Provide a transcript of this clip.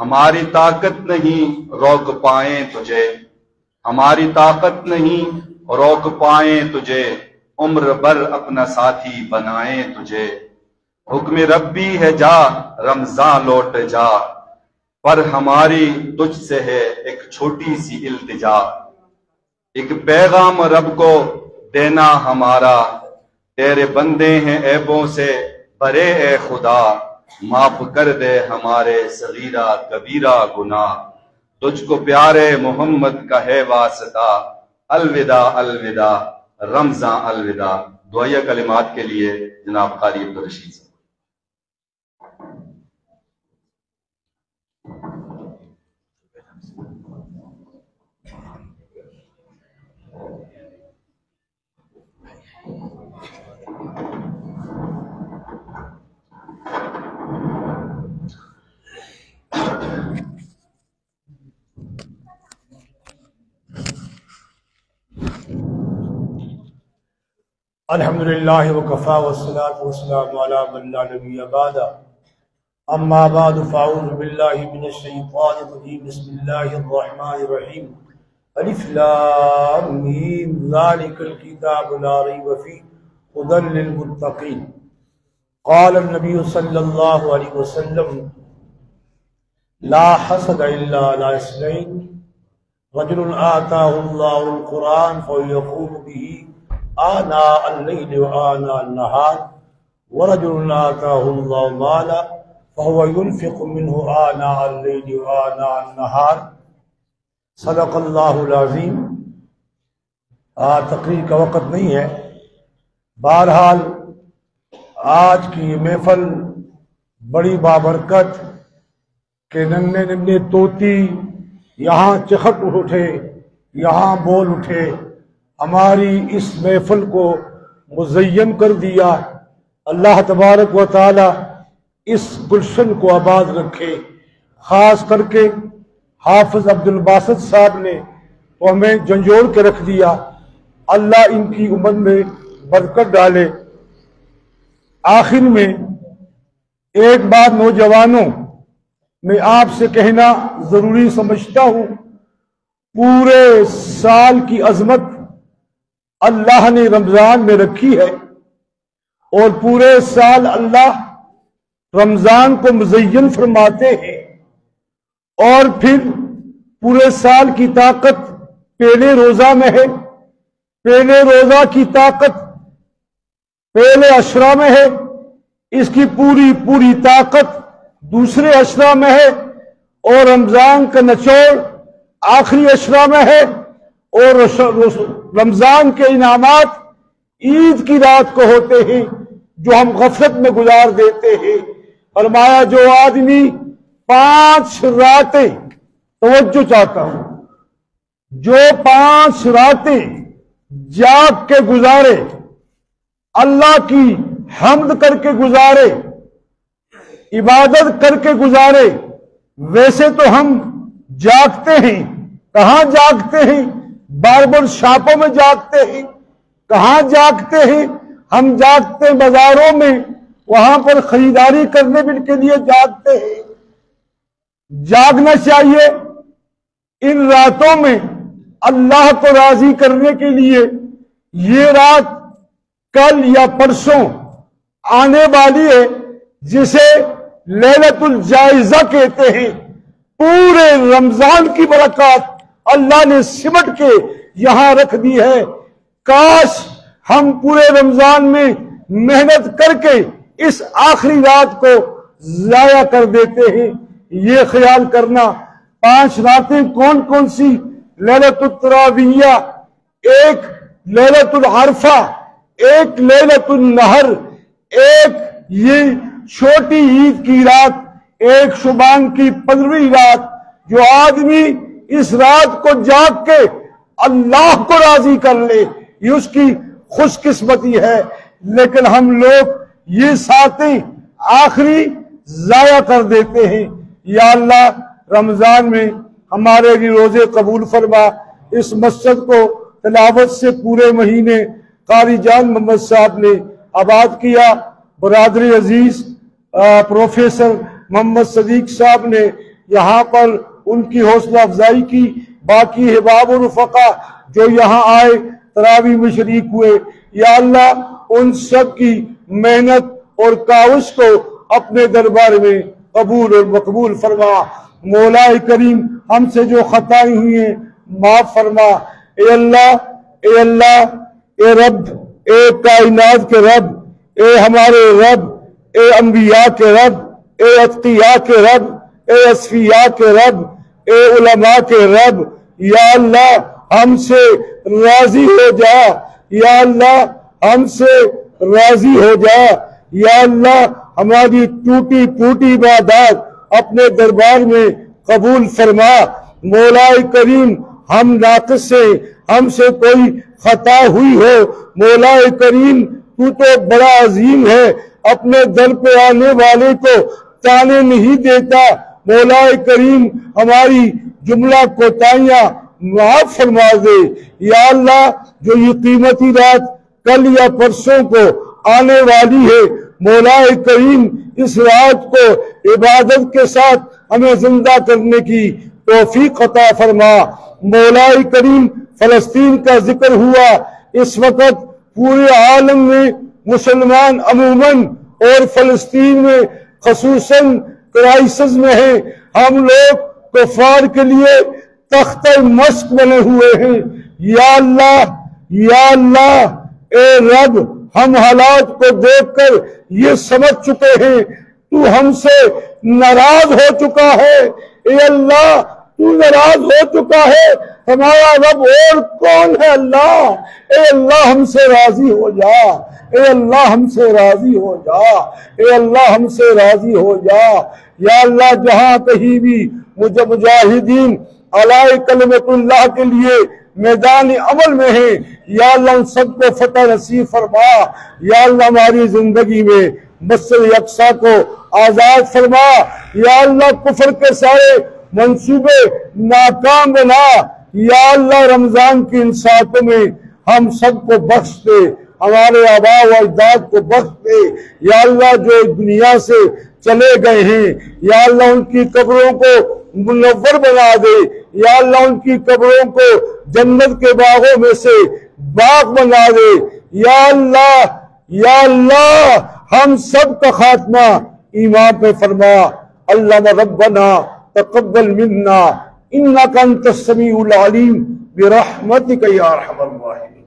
हमारी ताकत नहीं रोक पाए तुझे, हमारी ताकत नहीं रोक पाए तुझे, उम्र भर अपना साथी बनाए तुझे। हुक्म रब्बी है जा रमजान लौट जा, पर हमारी तुझसे है एक छोटी सी इल्तिजा। एक पैगाम रब को देना हमारा, तेरे बंदे हैं ऐबों से भरे ए खुदा, माफ कर दे हमारे सगीरा कबीरा गुनाह। तुझको प्यारे मोहम्मद का है वास्ता, अलविदा अलविदा रमजान अलविदा। दुआया कलिमात के लिए जनाब कारी अब्दुल रशीद साहब। अल्हम्दुलिल्लाह वकफ़ा वस्सलातु वस्सलामु अला मन ला नबिय्य बअदा। अम्मा बअद फ़अऊज़ु बिल्लाहि मिनश शैतानिर रजीम। बिस्मिल्लाहिर रहमानिर रहीम। अलिफ लाम मीम ज़ालिकल किताबु ला रैब फ़ीह हुदल लिल मुत्तक़ीन। क़ाल नबी सल्लल्लाहु अलैहि वसल्लम ला हसद इल्ला अला इस्नैन, रजुलन आताहुल्लाहुल कुरान फ़यक़ूमु बिही आना अल-लैल व आना अन-नहार, व रजुलन आताहुल्लाहु माला फहुव युनफ़िक़ु मिन्हु आना अल-लैल व आना अन-नहार। सदक़ल्लाहुल अज़ीम। तकरीर का वक़्त नहीं है। बहरहाल आज की महफल बड़ी बाबरकत के नन्हे नन्हे तोती यहाँ चखट उठे, यहाँ बोल उठे, हमारी इस महफल को मुज़य्यन कर दिया। अल्लाह तबारक व तआला इस गुलशन को आबाद रखे। खास करके हाफिज अब्दुल बासित साहब ने तो हमें झंझोड़ के रख दिया। अल्लाह इनकी उम्र में बरकत डाले। आखिर में एक बात नौजवानों, मैं आपसे कहना जरूरी समझता हूं, पूरे साल की अजमत अल्लाह ने रमजान में रखी है और पूरे साल अल्लाह रमजान को मुज़य्यन फरमाते हैं और फिर पूरे साल की ताकत पहले रोजा में है। पहले रोजा की ताकत पहले अशरा में है, इसकी पूरी पूरी ताकत दूसरे अशरा में है और रमजान का निचोड़ आखिरी अशरा में है। और रमजान के इनामात ईद की रात को होते हैं जो हम गफलत में गुजार देते हैं। फरमाया जो आदमी 5 रातें, तवज्जो चाहता हूं, जो 5 रातें जाग के गुजारे, अल्लाह की हम्द करके गुजारे, इबादत करके गुजारे। वैसे तो हम जागते हैं, कहां जागते हैं? बार्बर शॉपों में जागते हैं। कहां जागते हैं? हम जागते हैं बाजारों में, वहां पर खरीदारी करने के लिए जागते हैं। जागना चाहिए इन रातों में अल्लाह को राजी करने के लिए। ये रात कल या परसों आने वाली है जिसे लैलतुल जायजा कहते हैं। पूरे रमजान की बरकत अल्लाह ने सिमट के यहां रख दी है। काश हम पूरे रमजान में मेहनत करके इस आखिरी रात को जाया कर देते हैं। ये ख्याल करना 5 रातें कौन कौन सी? लैलतुल तराविया, एक लैलतुल अरफा, एक लैलतुल नहर, एक ये छोटी ईद की रात, एक शुबान की 15वीं रात। जो आदमी इस रात को जाग के अल्लाह को राजी कर ले, ये उसकी खुशकिस्मती है। लेकिन हम लोग ये साथी आखिरी जाया कर देते हैं। या अल्लाह रमजान में हमारे भी रोजे कबूल फरमा। इस मस्जिद को तिलावत से पूरे महीने कारी जान मोहम्मद साहब ने आबाद किया। बरादरी अजीज प्रोफेसर मोहम्मद सदीक साहब ने यहाँ पर उनकी हौसला अफजाई की। बाकी हिबाब और रफ़का जो यहाँ आए तरावी में शरीक हुए, या अल्लाह उन सब की मेहनत और काविश को अपने दरबार में कबूल और मकबूल फरमा। मौलाए करीम हमसे जो खताएं हुई हैं माफ फरमा। ए अल्लाह, ए अल्लाह, ए रब, ए कायनात के रब, ए हमारे रब, ए अंबिया के रब, ए अत्किया के रब, ए असफिया के रब, ए उलमा के रब, या अल्लाह हमसे राजी हो जा। या अल्लाह हमसे राजी हो जा। या अल्लाह हमारी टूटी फूटी इबादत अपने दरबार में कबूल फरमा। मौलाए करीम हम नाक़िस से, हमसे कोई खता हुई हो, मौलाए करीम तू तो बड़ा अजीम है, अपने दर पे आने वाले को ताने नहीं देता। मौलाए करीम हमारी जुमला कोताहियां माफ फरमा दे। या अल्लाह जो ये कीमती रात कल या परसों को आने वाली है, मौलाए करीम इस रात को इबादत के साथ हमें जिंदा करने की तौफीक अता फरमा। मौलाए करीम फलस्तीन का जिक्र हुआ, इस वक्त पूरे आलम में मुसलमान अमूमन और फलस्तीन में खसूसन क्राइसिस में है। हम लोग कुफार के लिए तख्ते मस्क बने हुए हैं। या अल्लाह, या अल्लाह, ए रब, हम हालात को देखकर ये समझ चुके हैं तू हमसे नाराज हो चुका है। ए अल्लाह, तू नाराज हो चुका है, हमारा रब और कौन है अल्लाह। ए अल्लाह हमसे राजी हो जा। ए अल्लाह हमसे राजी हो जा। ए अल्लाह हमसे राजी हो जा। या अल्लाह जहां कहीं भी मुझे मुजाहिदीन अलाए कलमतुल्लाह के लिए मैदान अमल में है, या अल्लाह उन सबको फतह नसीब फरमा। या अल्लाह हमारी जिंदगी में मस्जिद अक्सा को आजाद फरमा। या अल्लाह कुफर के सारे मंसूबे नाकाम बना। या अल्लाह रमजान की इन सातों में हम सबको बख्श दे, हमारे आबा व अजदाद को बख्श दे। या अल्लाह जो दुनिया से चले गए हैं, या अल्लाह उनकी कब्रों को मुनव्वर बना दे। या अल्लाह उनकी कब्रों को जन्नत के बागों में से बाग बना दे। या अल्लाह, या अल्लाह हम सब का खात्मा ईमान पे फरमा। अल्लाह रब्बना तक़ब्बल मिन्ना इन्नका अंतस समीउल अलीम बिरहमतिका या अरहमर राहिमीन।